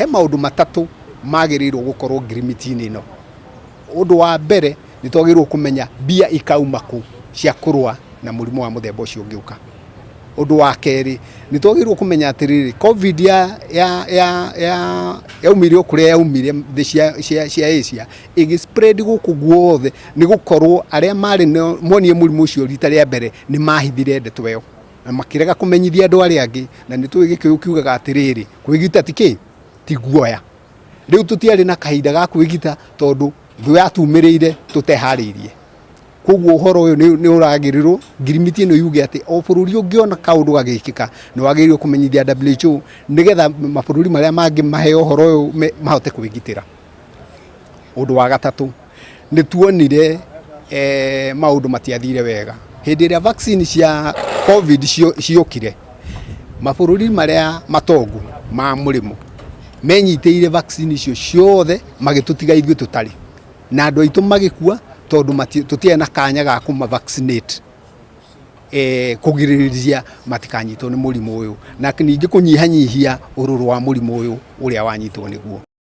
he maundu matatu magĩrĩirwo gũkorwo ngirimiti-inĩ ĩno. Ũndũ wa mbere nĩ twagĩrĩirwo kũmenya mbia ikauma kũ cia kũrũa na mũrimũ wa mũthemba ũcio ũngĩũka. Ũndũ wa kerĩ nĩ twagĩrĩirwo kũmenya atĩrĩrĩ, COVID yaumire kũrĩa yaumire thĩ cia Asia ĩgĩspread gũkũ guothe nĩ gũkorwo arĩa marĩ monie mũrimũ ũcio rita rĩa mbere nĩ mahithire ndeto ĩyo na makĩrega kũmenyithia andũ arĩa angĩ, na nĩ tũĩ Gĩkũyũ kiugaga atĩrĩrĩ, kwĩgita ti guoya. Rĩu tũtiarĩ na kahinda ga kwĩgita tondũ thũ yatumĩrĩire tũteharĩirie. Koguo ũhoro ũyũ nĩ ũragĩrĩrwo ngirimiti ĩno yuge atĩ o bũrũri ũngĩona kaũndũ gagĩkĩka nĩ wagĩrĩirwo kũmenyithia W.H.O nĩgetha mabũrũri marĩa mangĩ mahe ũhoro ũyũ mahote kwĩgitĩra. Ũndũ wa gatatũ nĩ tuonire maũndũ matiathire wega. Hĩndĩ ĩrĩa vaccine cia COVID ciokire, mabũrũri marĩa matongu ma mũrimũ menyitĩire vaccine icio ciothe magĩtũtiga ithuĩ tũtarĩ, na andũ aitũ magĩkua tondũ tũtiarĩ na kanya ga kũmavaccinate kũgirĩrĩria matikanyitwo nĩ mũrimũ ũyũ na ningĩ kũnyihanyihia ũrũrũ wa mũrimũ ũyũ ũrĩa wanyitwo nĩguo.